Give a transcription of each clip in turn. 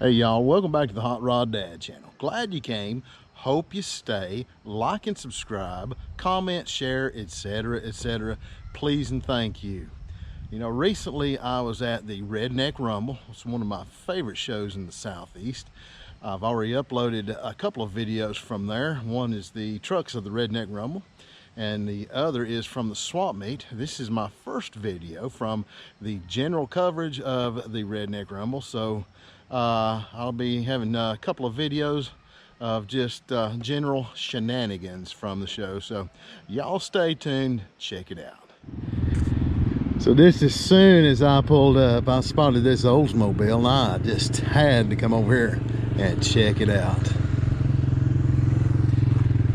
Hey y'all, welcome back to the Hot Rod Dad channel. Glad you came. Hope you stay. Like and subscribe, comment, share, etc., etc. Please and thank you. You know, recently I was at the Redneck Rumble. It's one of my favorite shows in the Southeast. I've already uploaded a couple of videos from there. One is the trucks of the Redneck Rumble, and the other is from the swap meet. This is my first video from the general coverage of the Redneck Rumble, so I'll be having a couple of videos of just general shenanigans from the show, so y'all stay tuned, check it out. So this, as soon as I pulled up, I spotted this Oldsmobile, and I just had to come over here and check it out.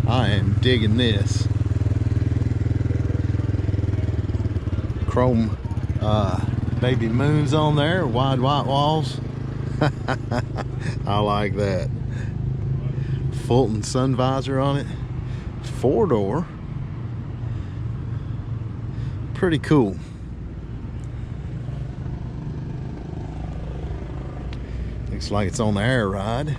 I am digging this. Chrome baby moons on there, wide white walls. I like that. Fulton sun visor on it. 4-door. Pretty cool. Looks like it's on the air ride.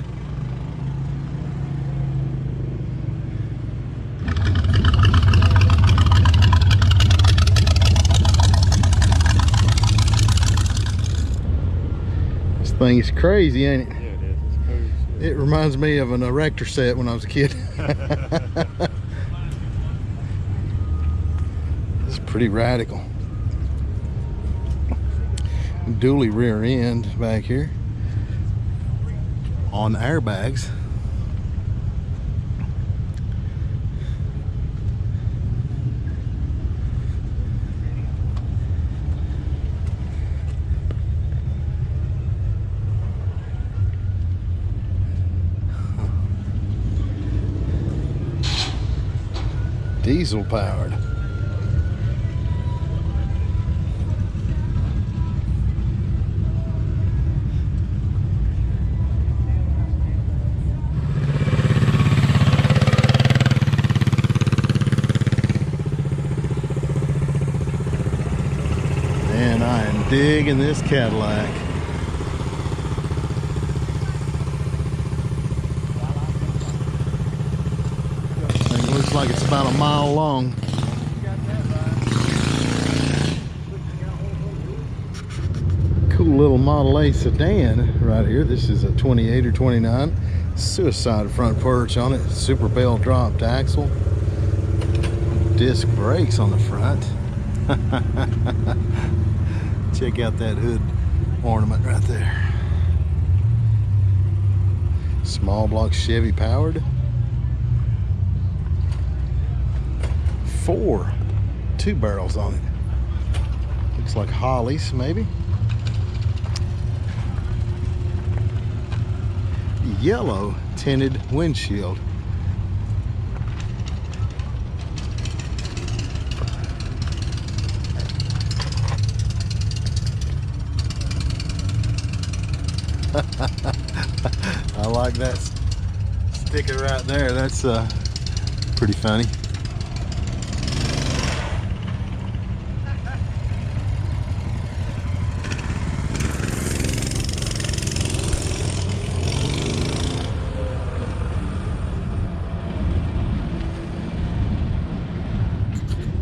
This thing is crazy, ain't it? Yeah, it is. It's crazy. It reminds me of an erector set when I was a kid. It's pretty radical. Dually rear end back here on airbags. Diesel powered. And I am digging this Cadillac. It looks like it's about a mile long. Cool little Model A sedan right here. This is a 28 or 29. Suicide front perch on it. Super bell dropped axle. Disc brakes on the front. Check out that hood ornament right there. Small block Chevy powered. 4 2 barrels on it. Looks like Hollies maybe. Yellow tinted windshield. I like that sticker right there. That's pretty funny.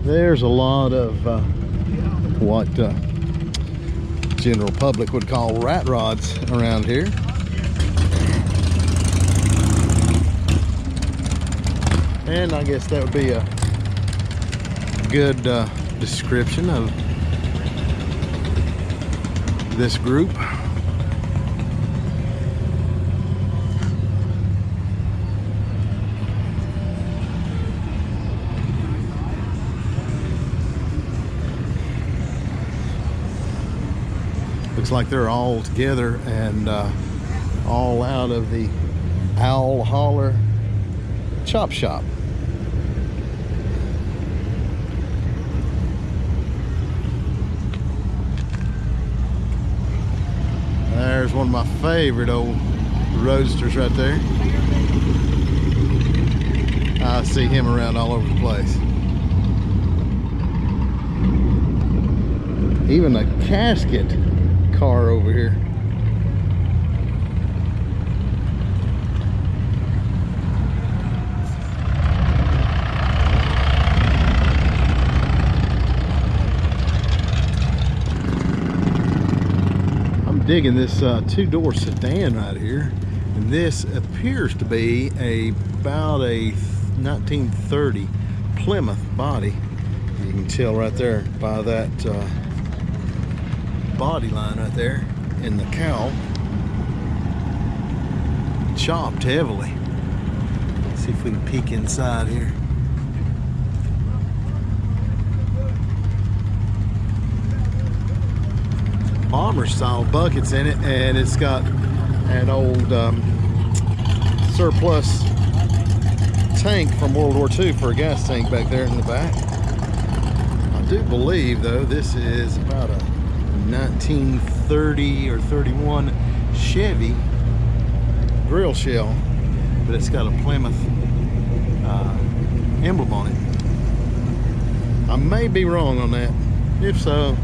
There's a lot of what general public would call rat rods around here. And I guess that would be a good description of this group. Looks like they're all together and all out of the Owl Holler Chop Shop. There's one of my favorite old Roadsters right there. I see him around all over the place. Even a casket car over here. digging this two-door sedan right here, and this appears to be about a 1930 Plymouth body. You can tell right there by that body line right there in the cowl. Chopped heavily. Let's see if we can peek inside here. Bomber style buckets in it, and it's got an old surplus tank from World War II for a gas tank back there in the back. I do believe though this is about a 1930 or 31 Chevy grill shell, but it's got a Plymouth emblem on it. I may be wrong on that. If so,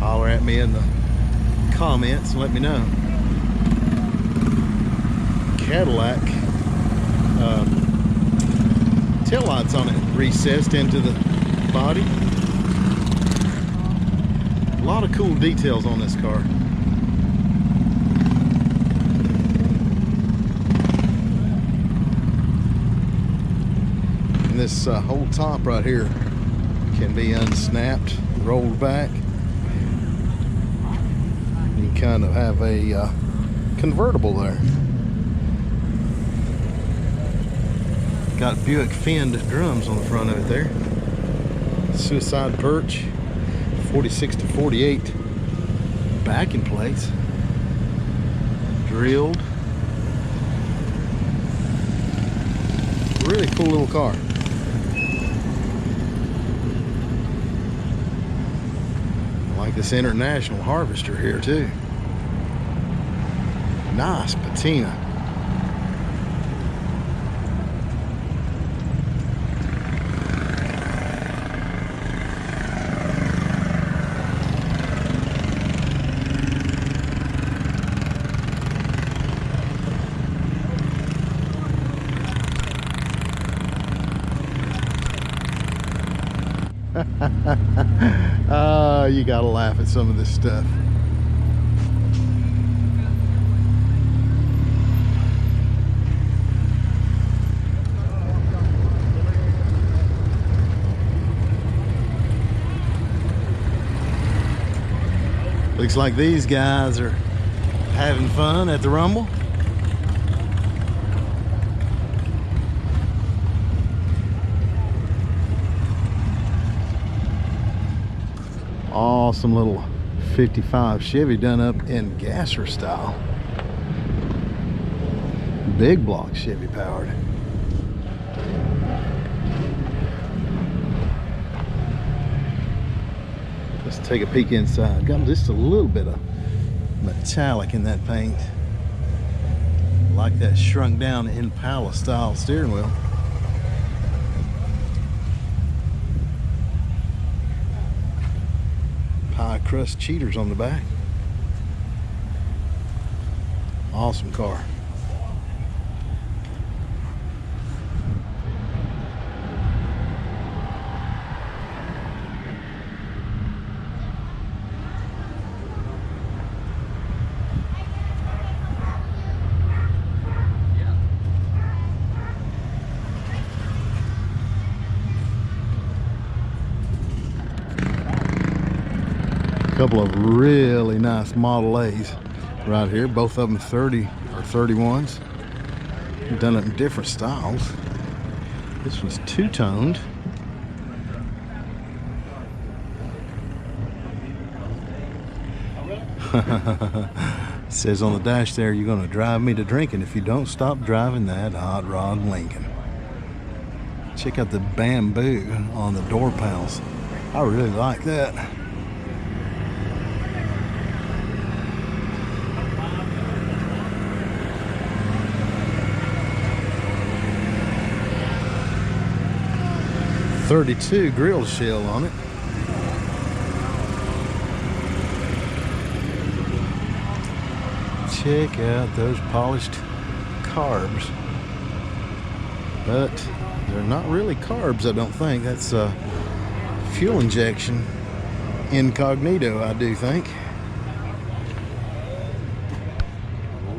holler at me in the comments and let me know. Cadillac tail lights on it recessed into the body. A lot of cool details on this car. And this whole top right here can be unsnapped, rolled back. You kind of have a convertible there. Got Buick finned drums on the front of it there. Suicide perch, 46 to 48 backing plates, drilled. Really cool little car. I like this International Harvester here too. Nice patina. You gotta laugh at some of this stuff. Looks like these guys are having fun at the Rumble. Awesome little 55 Chevy done up in gasser style. Big block Chevy powered. Let's take a peek inside. Got just a little bit of metallic in that paint. Like that shrunk down Impala style steering wheel. Pie crust cheaters on the back. Awesome car. Couple of really nice Model A's right here, both of them 30 or 31s. Done it in different styles. This one's two-toned. It says on the dash there, you're gonna drive me to drinking if you don't stop driving that hot rod Lincoln. Check out the bamboo on the door panels. I really like that. .32 grill shell on it. Check out those polished carbs. But they're not really carbs, I don't think. That's fuel injection incognito, I do think.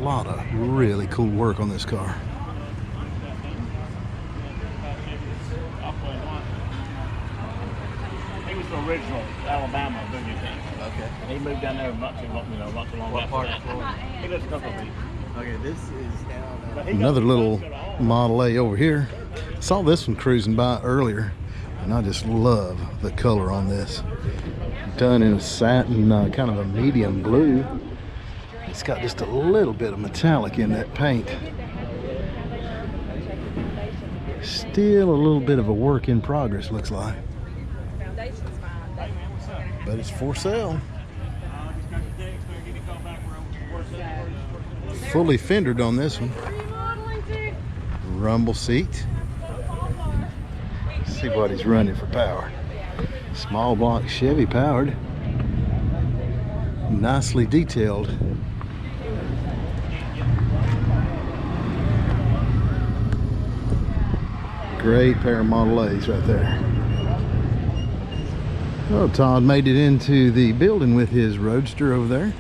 lot of really cool work on this car. He was the original Alabama boogie king. Okay. He moved down there not too long What after part that. of Florida? He lives a couple of weeks. Okay, this is down. Another little Model A over here. Saw this one cruising by earlier, and I just love the color on this. Done in a satin, kind of a medium blue. It's got just a little bit of metallic in that paint. Still a little bit of a work in progress, looks like. But it's for sale. Fully fendered on this one. Rumble seat. Let's see what he's running for power. Small block Chevy powered. Nicely detailed. Great pair of Model A's right there. Oh, Todd made it into the building with his Roadster over there.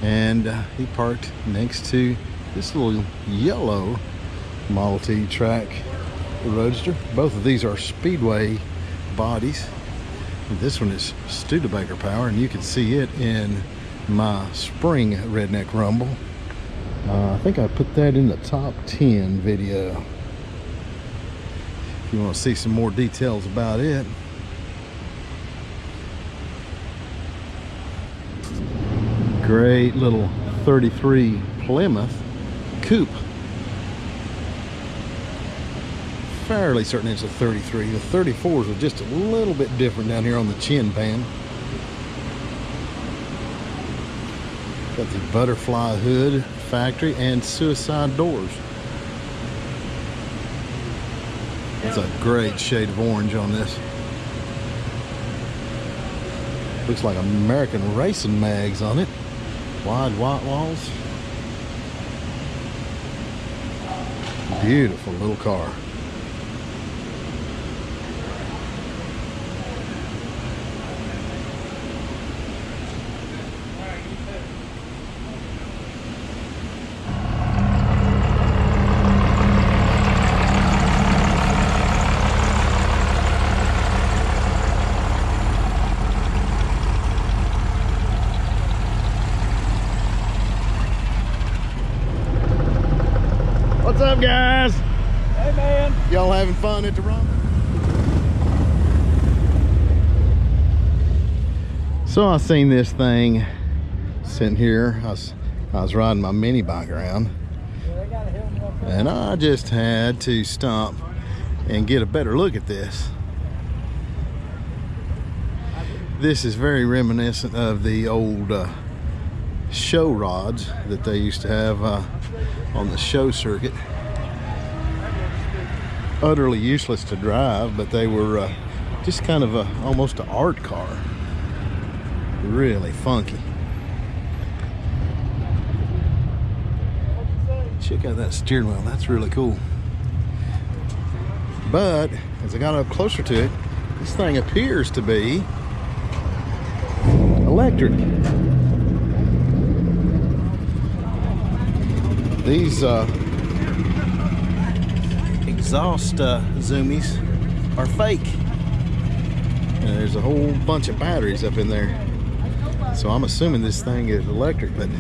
And he parked next to this little yellow Model T track Roadster. Both of these are Speedway bodies. This one is Studebaker power, and you can see it in my spring Redneck Rumble. I think I put that in the top 10 video. If you want to see some more details about it. Great little 33 Plymouth coupe. Fairly certain it's a 33. The 34s are just a little bit different down here on the chin pan. Got the butterfly hood, factory, and suicide doors. It's a great shade of orange on this. Looks like American Racing mags on it. Wide white walls. Beautiful little car. What's up, guys? Hey, man. Y'all having fun at the Rumble? So I seen this thing sitting here. I was riding my mini bike around, and I just had to stop and get a better look at this. This is very reminiscent of the old show rods that they used to have on the show circuit. Utterly useless to drive, but they were just kind of almost an art car. Really funky. Check out that steering wheel, that's really cool. But as I got up closer to it, this thing appears to be electric. These exhaust zoomies are fake. And there's a whole bunch of batteries up in there. So I'm assuming this thing is electric, but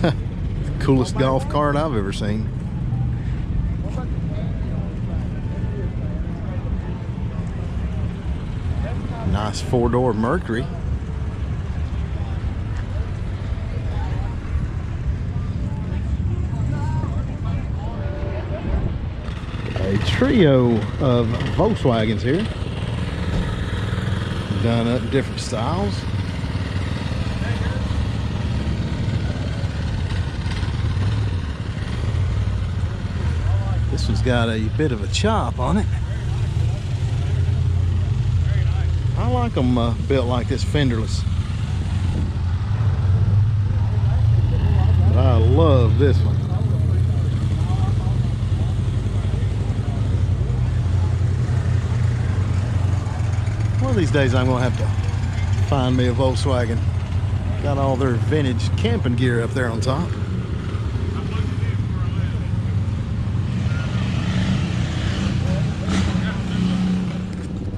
the coolest golf cart I've ever seen. Nice four-door Mercury. A trio of Volkswagens here, done up in different styles. This one's got a bit of a chop on it. I like them built like this, fenderless. But I love this one. One of these days I'm gonna have to find me a Volkswagen. Got all their vintage camping gear up there on top.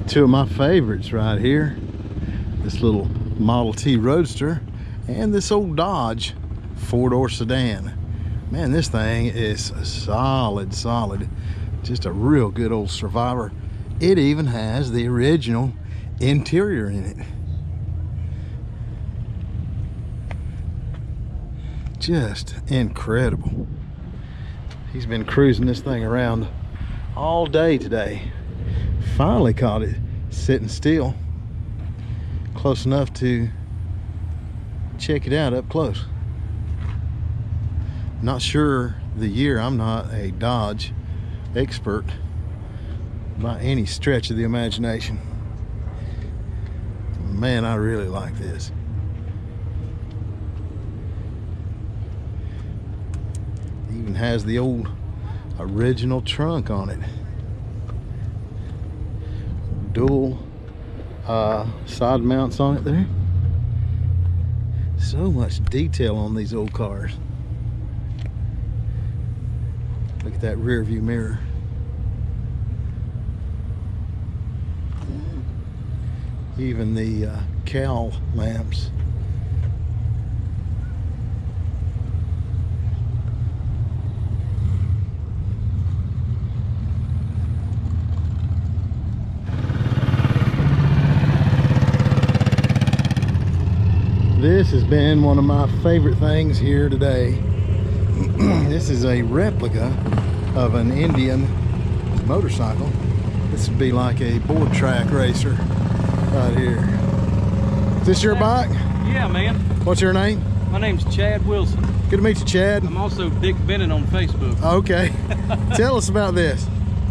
Two of my favorites right here. This little Model T Roadster and this old Dodge 4-door sedan. Man, this thing is solid. Just a real good old survivor. It even has the original interior in it. Just incredible. He's been cruising this thing around all day today. Finally caught it sitting still, close enough to check it out up close. Not sure the year. I'm not a Dodge expert by any stretch of the imagination. Man, I really like this. Even has the old original trunk on it. Dual side mounts on it there. So much detail on these old cars. Look at that rear view mirror. Even the cowl lamps. This has been one of my favorite things here today. This is a replica of an Indian motorcycle. This would be like a board track racer right here. Is this your bike? Yeah, man. What's your name? My name's Chad Wilson. Good to meet you, Chad. I'm also Dick Bennett on Facebook. Okay. Tell us about this.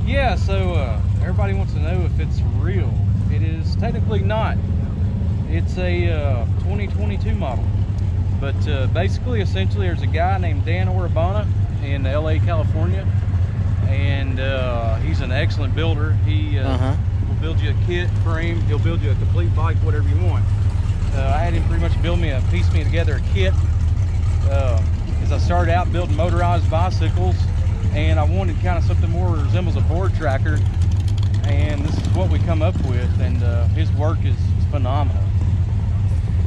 Yeah, so everybody wants to know if it's real. It is technically not. It's a 2022 model. But basically, essentially, there's a guy named Dan Orabana in LA, California. And he's an excellent builder. He will build you a kit, frame. He'll build you a complete bike, whatever you want. I had him pretty much piece me together a kit. As I started out building motorized bicycles, and I wanted kind of something more resembles a board tracker. And this is what we come up with, and his work is phenomenal.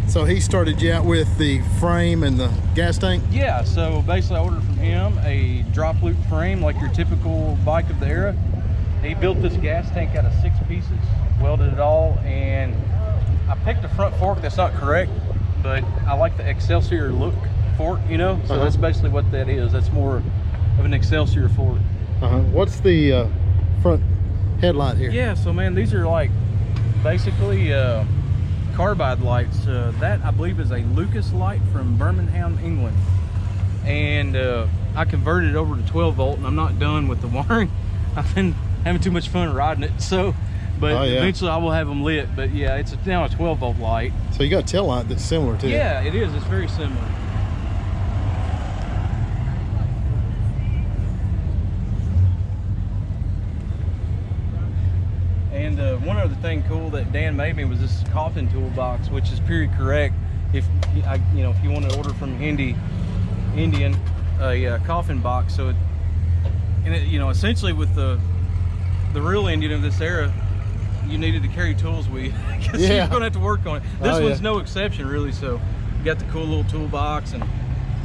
So he started you out with the frame and the gas tank? Yeah, so basically I ordered from him a drop loop frame like your typical bike of the era. He built this gas tank out of 6 pieces, welded it all, and I picked a front fork that's not correct, but I like the Excelsior look fork, you know? So that's basically what that is. That's more of an Excelsior fork. What's the front headlight here? Yeah, so man, these are like basically carbide lights. That I believe is a Lucas light from Birmingham, England, and I converted it over to 12 volt, and I'm not done with the wiring. I've been having too much fun riding it, so eventually I will have them lit. But yeah, it's now a 12 volt light. So you got a tail light that's similar to it? Yeah, it is. It's very similar. And one other thing cool that Dan made me was this coffin toolbox, which is period correct. If you know, if you want to order from Indian a coffin box, so you know, essentially with the real Indian of this era, you needed to carry tools with you because you're gonna have to work on it. This one's no exception, really. So you got the cool little toolbox, and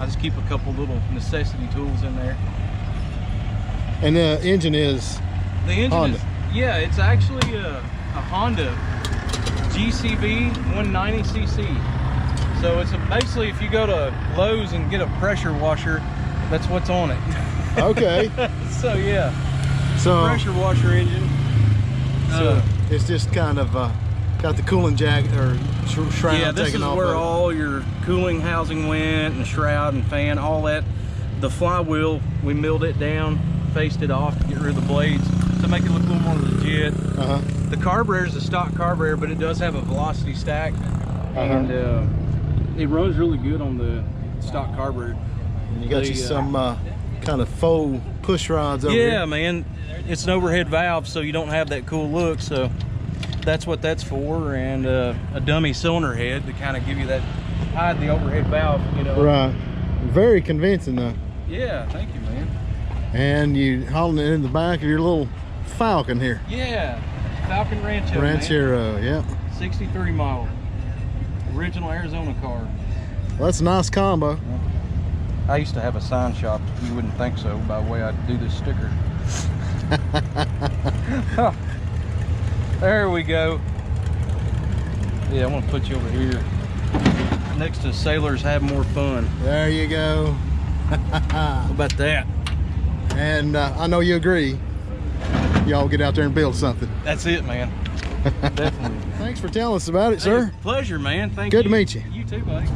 I just keep a couple little necessity tools in there. And the engine is Honda. Yeah, it's actually a Honda GCV 190cc. So it's basically, if you go to Lowe's and get a pressure washer, that's what's on it. Okay. So yeah, so pressure washer engine. So it's just kind of got the cooling jacket or shroud. Yeah, this taken is off where of all your cooling housing went, and shroud and fan, all that. The flywheel, we milled it down, faced it off to get rid of the blades to make it look a little more legit. The carburetor is a stock carburetor, but it does have a velocity stack, and it runs really good on the stock carburetor. And you got you some kind of faux push rods over here. Yeah, man, it's an overhead valve, so you don't have that cool look. So that's what that's for, and a dummy cylinder head to kind of give you that, hide the overhead valve, you know. Right. Very convincing though. Yeah, thank you, man. And you hauling it in the back of your little Falcon here. Yeah, Falcon Rancho. Ranchero, yeah. 63 model. Original Arizona car. Well, that's a nice combo. I used to have a sign shop. You wouldn't think so by the way I do this sticker. There we go. Yeah, I'm gonna put you over here next to Sailors Have More Fun. There you go. How about that? And I know you agree. Y'all get out there and build something. That's it, man. Definitely. Thanks for telling us about it, Hey, sir. pleasure, man. Thank you. Good to meet you. You too, buddy.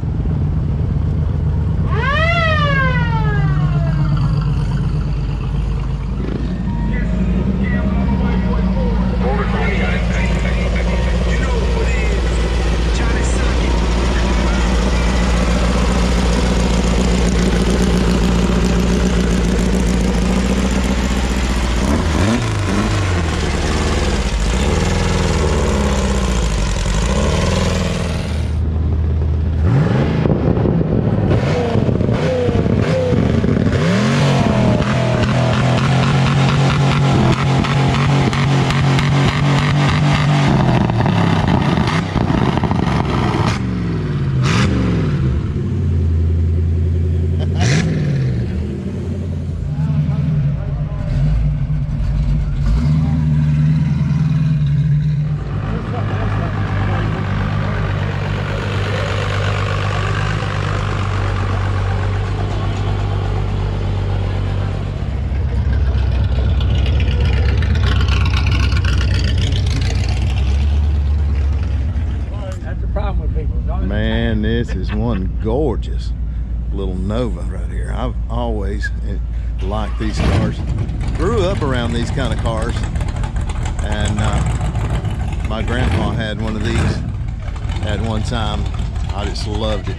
Man, this is one gorgeous little Nova right here. I've always liked these cars. Grew up around these kind of cars, and my grandpa had one of these at one time. I just loved it.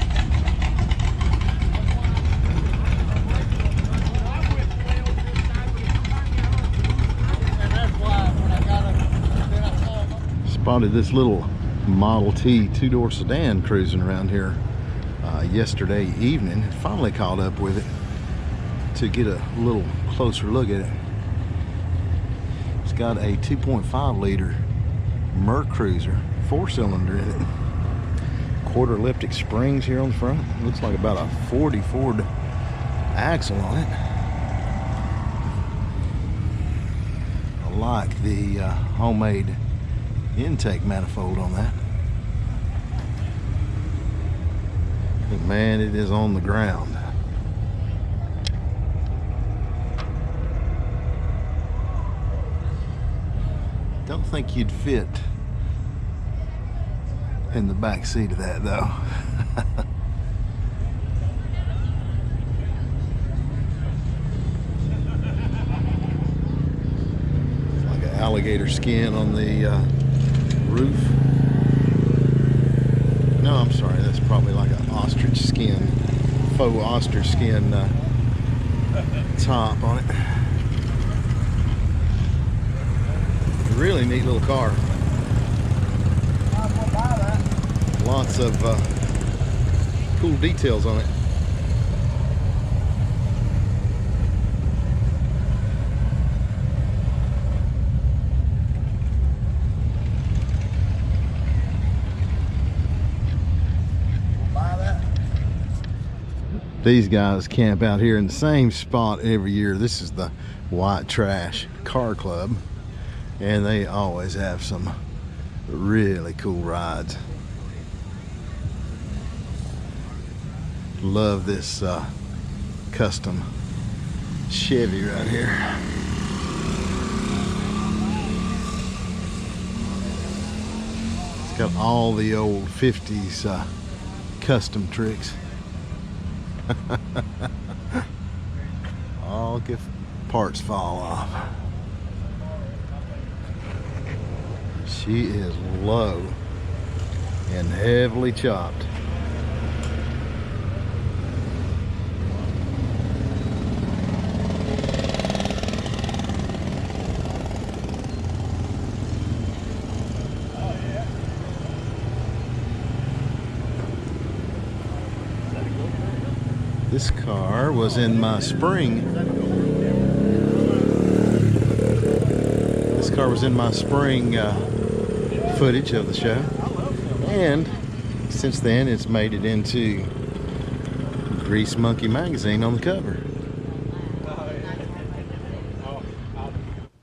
Spotted this little Model T two-door sedan cruising around here yesterday evening, and finally caught up with it to get a little closer look at it. It's got a 2.5 liter Merc Cruiser 4-cylinder in it. Quarter elliptic springs here on the front. Looks like about a 40 Ford axle on it. I like the homemade intake manifold on that. But man, it is on the ground. Don't think you'd fit in the back seat of that though. It's like an alligator skin on the roof. No, I'm sorry, that's probably like an ostrich skin, faux ostrich skin top on it. Really neat little car. Lots of cool details on it. These guys camp out here in the same spot every year. This is the White Trash Car Club, and they always have some really cool rides. Love this custom Chevy right here. It's got all the old 50s custom tricks. All if parts fall off. She is low and heavily chopped. This car was in my spring. This car was in my spring footage of the show. And since then, it's made it into Grease Monkey magazine on the cover.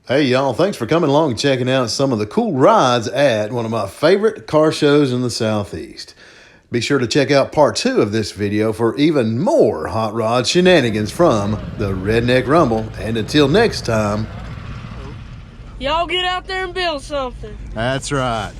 Hey y'all, thanks for coming along and checking out some of the cool rides at one of my favorite car shows in the Southeast. Be sure to check out part 2 of this video for even more hot rod shenanigans from the Redneck Rumble. And until next time, y'all get out there and build something. that's right.